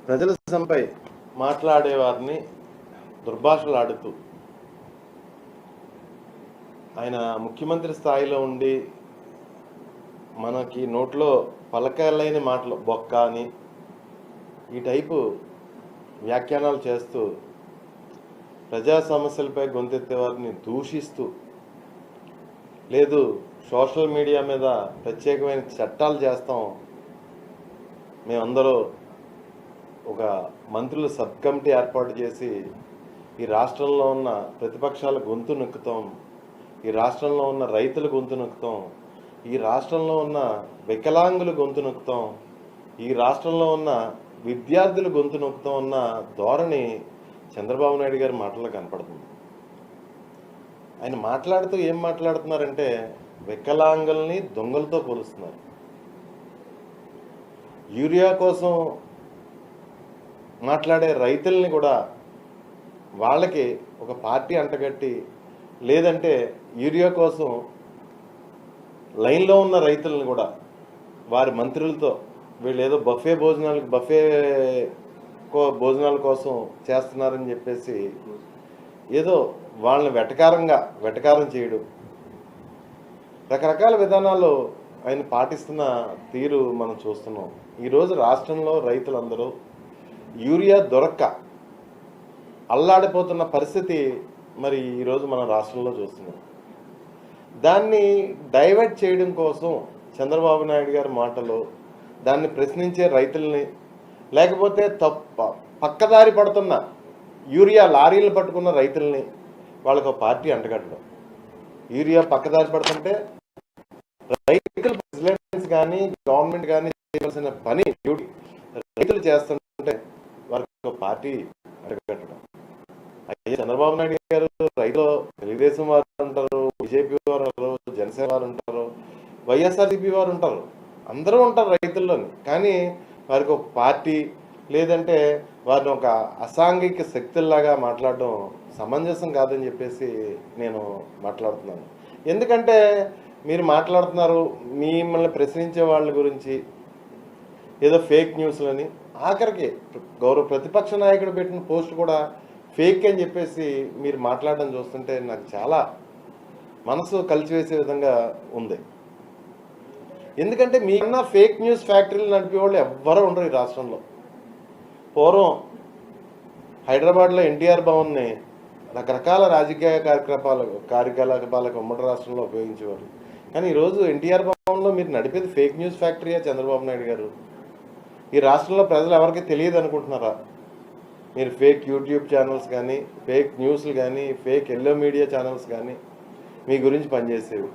ప్రజల సంపై మాట్లాడేవారిని దుర్భాషలాడుతూ ఆయన ముఖ్యమంత్రి స్థాయిలో ఉండి మనకి నోట్లో పలకలేని మాటలు బొక్క అని ఈ టైపు వ్యాఖ్యానాలు చేస్తూ ప్రజా సమస్యలపై గొంతెత్తే వారిని దూషిస్తూ లేదు సోషల్ మీడియా మీద ప్రత్యేకమైన చట్టాలు చేస్తాం, మేమందరూ ఒక మంత్రుల సబ్ కమిటీ ఏర్పాటు చేసి ఈ రాష్ట్రంలో ఉన్న ప్రతిపక్షాల గొంతు నొక్కుతాం, ఈ రాష్ట్రంలో ఉన్న రైతుల గొంతు నొక్కుతాం, ఈ రాష్ట్రంలో ఉన్న వికలాంగుల గొంతు నొక్కుతాం, ఈ రాష్ట్రంలో ఉన్న విద్యార్థుల గొంతు నొక్కుతాం అన్న ధోరణి చంద్రబాబు నాయుడు గారి మాటల్లో కనపడుతుంది. ఆయన మాట్లాడుతూ ఏం మాట్లాడుతున్నారంటే వికలాంగుల్ని దొంగలతో పోలుస్తున్నారు. యూరియా కోసం మాట్లాడే రైతుల్ని కూడా వాళ్ళకి ఒక పార్టీ అంటగట్టి, లేదంటే యూరియా కోసం లైన్లో ఉన్న రైతులను కూడా వారి మంత్రులతో వీళ్ళు ఏదో బఫే భోజనాల కోసం చేస్తున్నారని చెప్పేసి ఏదో వాళ్ళని వెటకారం చేయడం, రకరకాల విధానాలు ఆయన పాటిస్తున్న తీరు మనం చూస్తున్నాం. ఈరోజు రాష్ట్రంలో రైతులందరూ యూరియా దొరక్క అల్లాడిపోతున్న పరిస్థితి మరి ఈరోజు మన రాష్ట్రంలో చూస్తున్నాం. దాన్ని డైవర్ట్ చేయడం కోసం చంద్రబాబు నాయుడు గారి మాటలు, దాన్ని ప్రశ్నించే రైతుల్ని, లేకపోతే పక్కదారి పడుతున్న యూరియా లారీలు పట్టుకున్న రైతుల్ని వాళ్ళకు పార్టీ అంటగట్టడం. యూరియా పక్కదారి పడుతుంటే రైతులు ప్రెసిడెంట్స్ కానీ గవర్నమెంట్ కానీ చేయాల్సిన పని డ్యూటీ రైతులు చేస్తుంటే వాళ్ళకి పార్టీ అంటగట్టడం. అయ్యే చంద్రబాబు నాయుడు గారు రైతులు తెలుగుదేశం వారు ఉంటారు, బీజేపీ వారు ఉంటారు, జనసేన వారు ఉంటారు, వైఎస్ఆర్సీపీ వారు ఉంటారు, అందరూ ఉంటారు రైతుల్లోని. కానీ వారికి ఒక పార్టీ లేదంటే వారిని ఒక అసాంఘిక శక్తుల్లాగా మాట్లాడడం సమంజసం కాదని చెప్పేసి నేను మాట్లాడుతున్నాను. ఎందుకంటే మీరు మాట్లాడుతున్నారు మిమ్మల్ని ప్రశ్నించే వాళ్ళ గురించి ఏదో ఫేక్ న్యూస్లని, ఆఖరికి గౌరవ ప్రతిపక్ష నాయకుడు పెట్టిన పోస్ట్ కూడా ఫేక్ అని చెప్పేసి మీరు మాట్లాడడం చూస్తుంటే నాకు చాలా మనసు కలిసివేసే విధంగా ఉంది. ఎందుకంటే మీకన్నా ఫేక్ న్యూస్ ఫ్యాక్టరీలు నడిపే వాళ్ళు ఎవ్వరూ ఉండరు ఈ రాష్ట్రంలో. పూర్వం హైదరాబాద్లో ఎన్టీఆర్ భవన్ని రకరకాల రాజకీయ కార్యకలాపాలకు ఉమ్మడి రాష్ట్రంలో ఉపయోగించేవారు. కానీ ఈరోజు ఎన్టీఆర్ భవన్లో మీరు నడిపేది ఫేక్ న్యూస్ ఫ్యాక్టరీయా చంద్రబాబు నాయుడు గారు? ఈ రాష్ట్రంలో ప్రజలు ఎవరికి తెలియదు అనుకుంటున్నారా? మీరు ఫేక్ యూట్యూబ్ ఛానల్స్ కానీ, ఫేక్ న్యూస్లు కానీ, ఫేక్ ఎల్లో మీడియా ఛానల్స్ కానీ మీ గురించి పనిచేసేవి.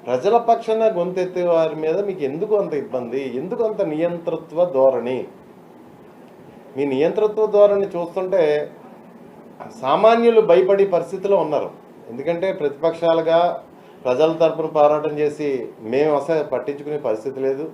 ప్రజల పక్షాన గొంతెత్తే వారి మీద మీకు ఎందుకు అంత ఇబ్బంది? ఎందుకు అంత నియంతృత్వ ధోరణి? మీ నియంతృత్వ ధోరణి చూస్తుంటే సామాన్యులు భయపడే పరిస్థితిలో ఉన్నారు. ఎందుకంటే ప్రతిపక్షాలుగా ప్రజల తరపున పోరాటం చేసి మేము అసలు పట్టించుకునే పరిస్థితి లేదు,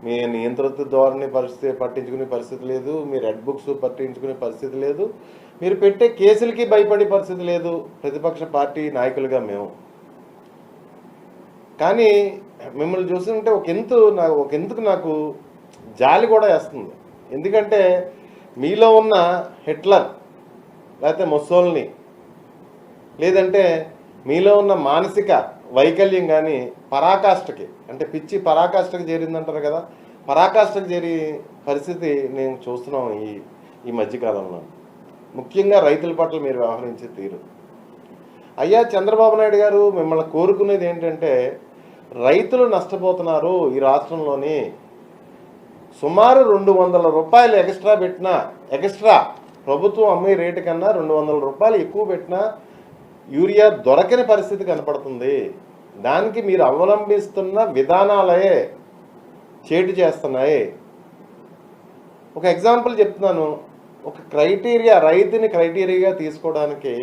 మీ నియంతృత్వ ధోరణి పట్టించుకునే పరిస్థితి లేదు, మీ రెడ్ బుక్స్ పట్టించుకునే పరిస్థితి లేదు, మీరు పెట్టే కేసులకి భయపడే పరిస్థితి లేదు ప్రతిపక్ష పార్టీ నాయకులుగా మేము. కానీ మిమ్మల్ని చూస్తుంటే ఒకందుకు నాకు జాలి కూడా వేస్తుంది. ఎందుకంటే మీలో ఉన్న హిట్లర్ లేకపోతే ముస్సోల్ని, లేదంటే మీలో ఉన్న మానసిక వైకల్యం కానీ పరాకాష్ఠకి, అంటే పిచ్చి పరాకాష్ఠకి చేరిందంటారు కదా, పరాకాష్ఠకి చేరి పరిస్థితి నేను చూస్తున్నాం ఈ మధ్యకాలంలో. ముఖ్యంగా రైతుల పట్ల మీరు వ్యవహరించే తీరు. అయ్యా చంద్రబాబు నాయుడు గారు, మిమ్మల్ని కోరుకునేది ఏంటంటే రైతులు నష్టపోతున్నారు. ఈ రాష్ట్రంలోని సుమారు 200 రూపాయలు ఎక్స్ట్రా ప్రభుత్వం అమ్మే రేటు కన్నా 200 రూపాయలు ఎక్కువ పెట్టినా యూరియా దొరకని పరిస్థితి కనపడుతుంది. దానికి మీరు అవలంబిస్తున్న విధానాలే చేటు చేస్తున్నాయి. ఒక ఎగ్జాంపుల్ చెప్తున్నాను. ఒక రైతుని క్రైటీరియాగా తీసుకోవడానికి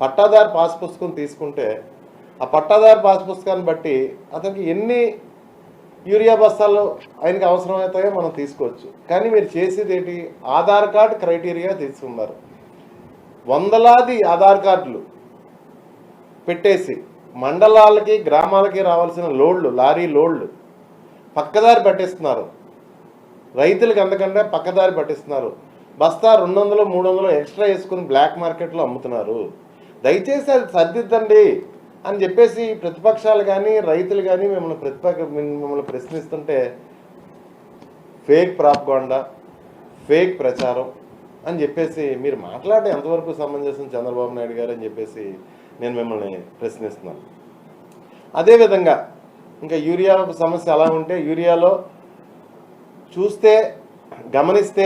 పట్టాదారు పాస్ పుస్తకం తీసుకుంటే ఆ పట్టాదారు పాస్ పుస్తకాన్ని బట్టి అతనికి ఎన్ని యూరియా బస్తాలు ఆయనకి అవసరమవుతాయో మనం తీసుకోవచ్చు. కానీ మీరు చేసేది ఏంటి? ఆధార్ కార్డు క్రైటీరియా తీసుకున్నారు. వందలాది ఆధార్ కార్డులు పెట్టేసి మండలాలకి గ్రామాలకి రావాల్సిన లారీ లోడ్లు పక్కదారి పట్టేస్తున్నారు. రైతులకు అందకుండా పక్కదారి పట్టిస్తున్నారు. బస్తా 200, 300 ఎక్స్ట్రా వేసుకుని బ్లాక్ మార్కెట్లో అమ్ముతున్నారు. దయచేసి అది సర్దిద్దండి అని చెప్పేసి ప్రతిపక్షాలు కానీ రైతులు కానీ మిమ్మల్ని ప్రశ్నిస్తుంటే ఫేక్ ప్రాపగాండా, ఫేక్ ప్రచారం అని చెప్పేసి మీరు మాట్లాడే ఎంతవరకు సమంజసం చంద్రబాబు నాయుడు గారు అని చెప్పేసి నేను మిమ్మల్ని ప్రశ్నిస్తున్నాను. అదేవిధంగా ఇంకా యూరియా సమస్య అలా ఉంటే యూరియాలో చూస్తే గమనిస్తే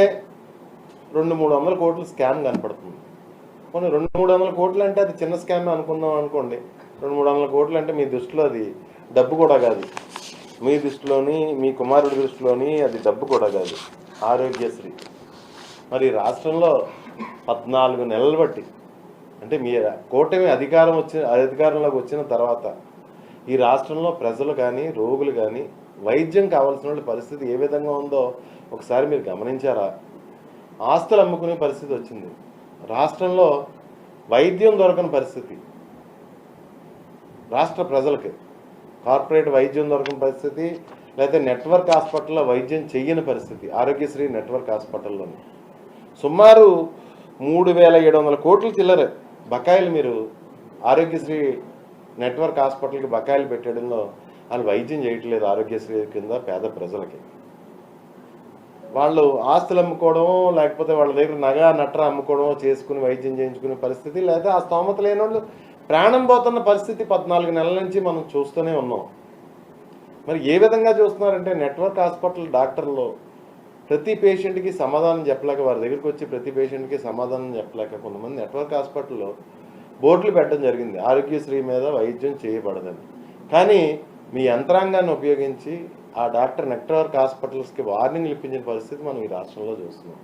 200-300 కోట్లు స్కామ్ కనపడుతుంది. కొన్ని 200-300 కోట్లు అంటే అది చిన్న స్కామ్ అనుకుందాం అనుకోండి. 200-300 కోట్లు అంటే మీ దృష్టిలో అది డబ్బు కూడా కాదు. మీ దృష్టిలోని, మీ కుమారుడి దృష్టిలోని అది డబ్బు కూడా కాదు. ఆరోగ్యశ్రీ మరి రాష్ట్రంలో 14 నెలలు బట్టి అంటే మీ కూటమి అధికారంలోకి వచ్చిన తర్వాత ఈ రాష్ట్రంలో ప్రజలు కానీ రోగులు కానీ వైద్యం కావాల్సిన పరిస్థితి ఏ విధంగా ఉందో ఒకసారి మీరు గమనించారా? ఆస్తులు అమ్ముకునే పరిస్థితి వచ్చింది. రాష్ట్రంలో వైద్యం దొరకని పరిస్థితి, రాష్ట్ర ప్రజలకి కార్పొరేట్ వైద్యం దొరకని పరిస్థితి, లేకపోతే నెట్వర్క్ హాస్పిటల్లో వైద్యం చెయ్యని పరిస్థితి. ఆరోగ్యశ్రీ నెట్వర్క్ హాస్పిటల్లోని సుమారు 3,700 కోట్లు చిల్లర బకాయిలు మీరు ఆరోగ్యశ్రీ నెట్వర్క్ హాస్పిటల్కి బకాయిలు పెట్టడంలో వాళ్ళు వైద్యం చేయట్లేదు. ఆరోగ్యశ్రీ కింద పేద ప్రజలకి వాళ్ళు ఆస్తులు అమ్ముకోవడం, లేకపోతే వాళ్ళ దగ్గర నగ నట్ర అమ్ముకోవడం చేసుకుని వైద్యం చేయించుకునే పరిస్థితి, లేదా ఆ స్తోమత లేని వాళ్ళు ప్రాణం పోతున్న పరిస్థితి 14 నెలల నుంచి మనం చూస్తూనే ఉన్నాం. మరి ఏ విధంగా చూస్తున్నారంటే నెట్వర్క్ హాస్పిటల్ డాక్టర్లు ప్రతి పేషెంట్కి సమాధానం చెప్పలేక, వారి దగ్గరికి వచ్చి ప్రతి పేషెంట్కి సమాధానం చెప్పలేక కొంతమంది నెట్వర్క్ హాస్పిటల్లో బోర్డులు పెట్టడం జరిగింది, ఆరోగ్యశ్రీ మీద వైద్యం చేయబడదని. కానీ మీ యంత్రాంగాన్ని ఉపయోగించి ఆ డాక్టర్ నెట్వర్క్ హాస్పిటల్స్కి వార్నింగ్లు ఇప్పించిన పరిస్థితి మనం ఈ రాష్ట్రంలో చూస్తున్నాం.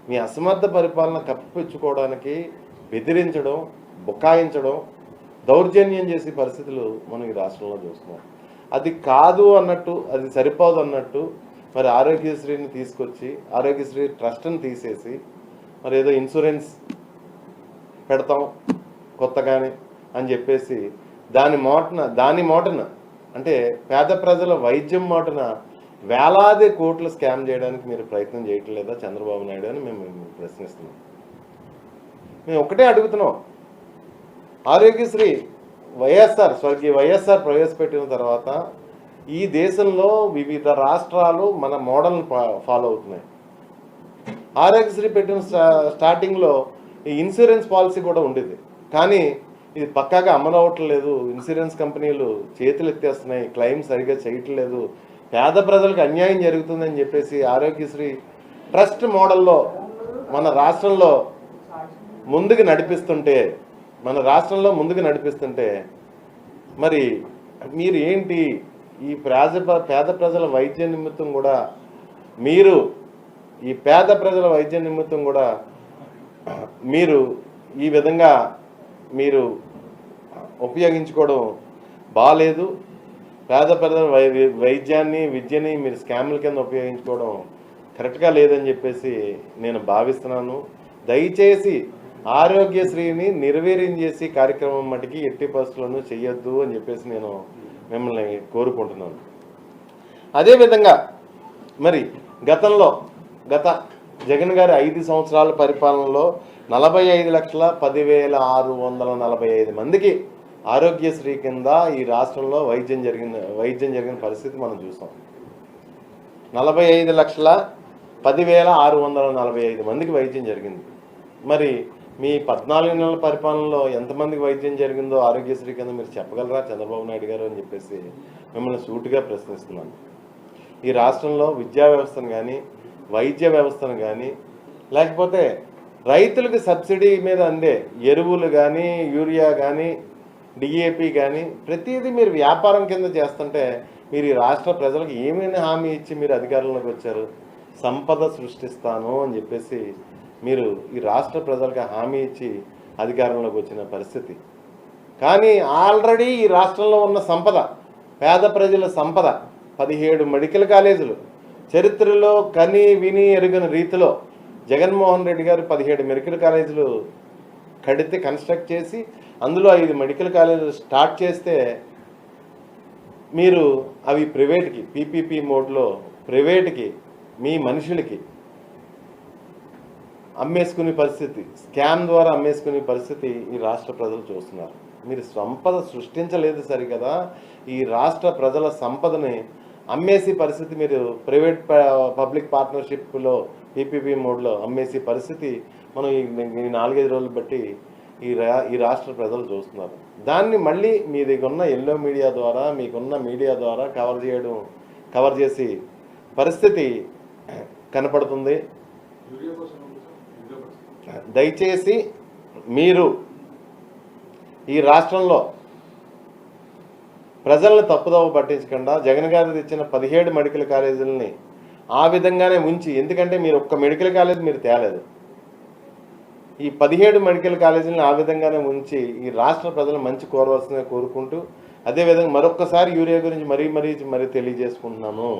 మీ అసమర్థ పరిపాలన కప్పిపుచ్చుకోవడానికి బెదిరించడం, బుకాయించడం, దౌర్జన్యం చేసే పరిస్థితులు మనం ఈ రాష్ట్రంలో చూస్తున్నాం. అది కాదు అన్నట్టు, అది సరిపోదు అన్నట్టు మరి ఆరోగ్యశ్రీని తీసుకొచ్చి ఆరోగ్యశ్రీ ట్రస్ట్ని తీసేసి మరి ఏదో ఇన్సూరెన్స్ పెడతాం కొత్తగానే అని చెప్పేసి దాని మోటన అంటే పేద ప్రజల వైద్యం మాటన వేలాది కోట్లు స్కామ్ చేయడానికి మీరు ప్రయత్నం చేయట్లేదా చంద్రబాబు నాయుడు అని మేము ప్రశ్నిస్తున్నాం. మేము ఒకటే అడుగుతున్నాం, ఆరోగ్యశ్రీ స్వర్గీయ వైఎస్ఆర్ ప్రవేశపెట్టిన తర్వాత ఈ దేశంలో వివిధ రాష్ట్రాలు మన మోడల్ని ఫాలో అవుతున్నాయి. ఆరోగ్యశ్రీ పెట్టిన స్టార్టింగ్లో ఈ ఇన్సూరెన్స్ పాలసీ కూడా ఉండేది, కానీ ఇది పక్కాగా అమలవట్లేదు. ఇన్సూరెన్స్ కంపెనీలు చేతులు ఎత్తేస్తున్నాయి, క్లెయిమ్ సరిగ్గా చేయట్లేదు, పేద ప్రజలకు అన్యాయం జరుగుతుందని చెప్పేసి ఆరోగ్యశ్రీ ట్రస్ట్ మోడల్లో మన రాష్ట్రంలో ముందుకు నడిపిస్తుంటే మరి మీరు ఏంటి ఈ పేద ప్రజల వైద్య నిమిత్తం కూడా మీరు ఈ విధంగా మీరు ఉపయోగించుకోవడం బాలేదు. పేద ప్రజల వైద్యాన్ని విద్యని మీరు స్కామ్ల కింద ఉపయోగించుకోవడం కరెక్ట్గా లేదని చెప్పేసి నేను భావిస్తున్నాను. దయచేసి ఆరోగ్యశ్రీని నిర్వీర్యం చేసి కార్యక్రమం మటుకి ఎట్టి పరిస్థితులను చెయ్యొద్దు అని చెప్పేసి నేను మిమ్మల్ని కోరుకుంటున్నాను. అదేవిధంగా మరి గత జగన్ గారి 5 సంవత్సరాల పరిపాలనలో 45,10,645 మందికి ఆరోగ్యశ్రీ కింద ఈ రాష్ట్రంలో వైద్యం జరిగిన పరిస్థితి మనం చూసాం. 45,10,645 మందికి వైద్యం జరిగింది. మరి మీ 14 నెలల పరిపాలనలో ఎంతమందికి వైద్యం జరిగిందో ఆరోగ్యశ్రీ కింద మీరు చెప్పగలరా చంద్రబాబు నాయుడు గారు అని చెప్పేసి మిమ్మల్ని సూటిగా ప్రశ్నిస్తున్నాను. ఈ రాష్ట్రంలో విద్యా వ్యవస్థను కానీ, వైద్య వ్యవస్థను కానీ, లేకపోతే రైతులకు సబ్సిడీ మీద అందే ఎరువులు కానీ, యూరియా కానీ, డిఏపి కానీ ప్రతిదీ మీరు వ్యాపారం కింద చేస్తుంటే మీరు ఈ రాష్ట్ర ప్రజలకు ఏమైనా హామీ ఇచ్చి మీరు అధికారంలోకి వచ్చారు? సంపద సృష్టిస్తాను అని చెప్పేసి మీరు ఈ రాష్ట్ర ప్రజలకు హామీ ఇచ్చి అధికారంలోకి వచ్చిన పరిస్థితి. కానీ ఆల్రెడీ ఈ రాష్ట్రంలో ఉన్న సంపద, పేద ప్రజల సంపద 17 మెడికల్ కాలేజీలు చరిత్రలో కని విని ఎరుగని రీతిలో జగన్మోహన్ రెడ్డి గారు 17 మెడికల్ కాలేజీలు కన్స్ట్రక్ట్ చేసి అందులో 5 మెడికల్ కాలేజీలు స్టార్ట్ చేస్తే మీరు అవి ప్రైవేట్కి పీపీపీ మోడ్లో ప్రైవేట్కి మీ మనుషులకి అమ్మేసుకునే పరిస్థితి, స్కామ్ ద్వారా అమ్మేసుకునే పరిస్థితి ఈ రాష్ట్ర ప్రజలు చూస్తున్నారు. మీరు సంపద సృష్టించలేదు సరికదా, ఈ రాష్ట్ర ప్రజల సంపదని అమ్మేసి పరిస్థితి మీరు ప్రైవేట్ పబ్లిక్ పార్ట్నర్షిప్లో పీపీపీ మోడ్లో అమ్మేసి పరిస్థితి మనం ఈ 4-5 రోజులు బట్టి ఈ రాష్ట్ర ప్రజలు చూస్తున్నారు. దాన్ని మళ్ళీ మీ దగ్గర ఉన్న ఎల్లో మీడియా ద్వారా, మీకున్న మీడియా ద్వారా కవర్ చేసి పరిస్థితి కనపడుతుంది. దయచేసి మీరు ఈ రాష్ట్రంలో ప్రజలను తప్పుదోవ పట్టించకుండా జగన్ గారు తెచ్చిన 17 మెడికల్ కాలేజీలని ఆ విధంగానే ఉంచి, ఎందుకంటే మీరు ఒక్క మెడికల్ కాలేజ్ మీరు తేలేదు, ఈ 17 మెడికల్ కాలేజీలను ఆ విధంగానే ఉంచి ఈ రాష్ట్ర ప్రజలు మంచి కోరవలసిందిగా కోరుకుంటూ, అదేవిధంగా మరొక్కసారి యూరియా గురించి మరీ తెలియజేసుకుంటున్నాను.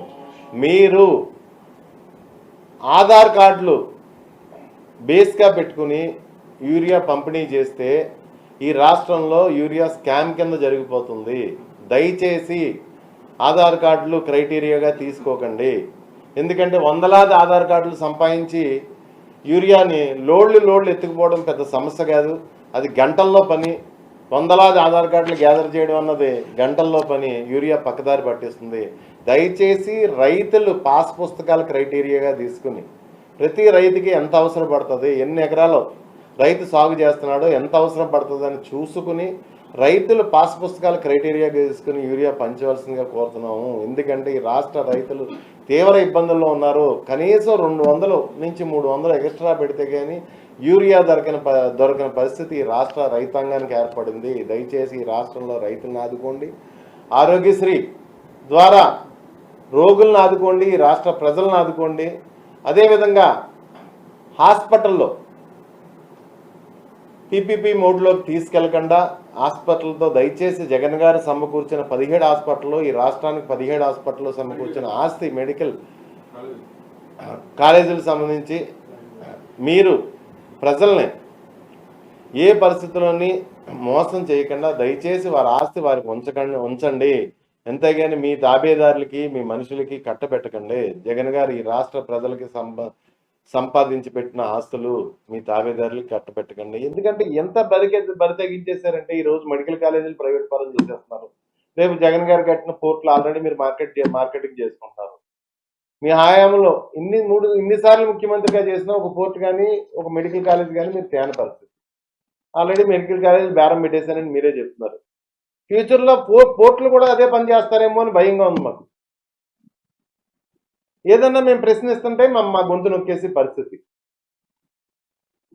మీరు ఆధార్ కార్డులు బేస్గా పెట్టుకుని యూరియా పంపిణీ చేస్తే ఈ రాష్ట్రంలో యూరియా స్కామ్ కింద జరిగిపోతుంది. దయచేసి ఆధార్ కార్డులు క్రైటీరియాగా తీసుకోకండి. ఎందుకంటే వందలాది ఆధార్ కార్డులు సంపాదించి యూరియాని లోడ్లు ఎత్తుకుపోవడం పెద్ద సమస్య కాదు, అది గంటల్లో పని. వందలాది ఆధార్ కార్డులు గ్యాదర్ చేయడం అన్నది గంటల్లో పని, యూరియా పక్కదారి పట్టిస్తుంది. దయచేసి రైతులు పాస్ పుస్తకాల క్రైటీరియాగా తీసుకుని ప్రతి రైతుకి ఎంత అవసరం పడుతుంది, ఎన్ని ఎకరాలు రైతు సాగు చేస్తున్నాడో ఎంత అవసరం పడుతుందని చూసుకుని రైతులు పాస్ పుస్తకాలు క్రైటీరియాగా తీసుకుని యూరియా పంచవలసిందిగా కోరుతున్నాము. ఎందుకంటే ఈ రాష్ట్ర రైతులు తీవ్ర ఇబ్బందుల్లో ఉన్నారు. కనీసం 200 నుంచి 300 ఎక్స్ట్రా పెడితే కానీ యూరియా దొరకని పరిస్థితి ఈ రాష్ట్ర రైతాంగానికి ఏర్పడింది. దయచేసి ఈ రాష్ట్రంలో రైతులను ఆదుకోండి, ఆరోగ్యశ్రీ ద్వారా రోగులను ఆదుకోండి, ఈ రాష్ట్ర ప్రజలను ఆదుకోండి. అదేవిధంగా హాస్పిటల్లో పీపీపీ మోడ్లోకి తీసుకెళ్లకుండా హాస్పిటల్తో దయచేసి జగన్ గారు సమకూర్చిన 17 హాస్పిటల్లో, ఈ రాష్ట్రానికి 17 హాస్పిటల్లో సమకూర్చిన ఆస్తి మెడికల్ కాలేజీలకు సంబంధించి మీరు ప్రజల్ని ఏ పరిస్థితుల్లోని మోసం చేయకుండా దయచేసి వారి ఆస్తి వారికి ఉంచండి. ఎంతగాని మీ తాబేదారులకి, మీ మనుషులకి కట్టబెట్టకండి. జగన్ గారు ఈ రాష్ట్ర ప్రజలకి సంపాదించి పెట్టిన ఆస్తులు మీ తాబేదారులకి కట్టబెట్టకండి. ఎందుకంటే ఎంత బరి తగ్గించేశారంటే ఈరోజు మెడికల్ కాలేజీలు ప్రైవేట్ పరం చేసేస్తున్నారు. రేపు జగన్ గారు కట్టిన పోర్టులు ఆల్రెడీ మీరు మార్కెటింగ్ చేసుకుంటారు. మీ హయాంలో ఇన్నిసార్లు ముఖ్యమంత్రిగా చేసిన ఒక పోర్టు కానీ ఒక మెడికల్ కాలేజ్ కానీ మీరు తేని పరిస్థితి. ఆల్రెడీ మెడికల్ కాలేజ్ బేరం పెట్టేశారని మీరే చెప్తున్నారు. ఫ్యూచర్లో పోర్టులు కూడా అదే పని చేస్తారేమో అని భయంగా ఉంది మాకు. ఏదన్నా మేము ప్రశ్నిస్తుంటే మా గొంతు నొక్కేసి పరిస్థితి,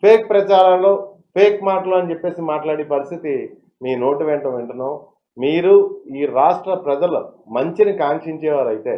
ఫేక్ ప్రచారాలు, ఫేక్ మాటలు అని చెప్పేసి మాట్లాడే పరిస్థితి మీ నోటు వెంట వింటున్నాం. మీరు ఈ రాష్ట్ర ప్రజల మంచిని కాంక్షించేవారైతే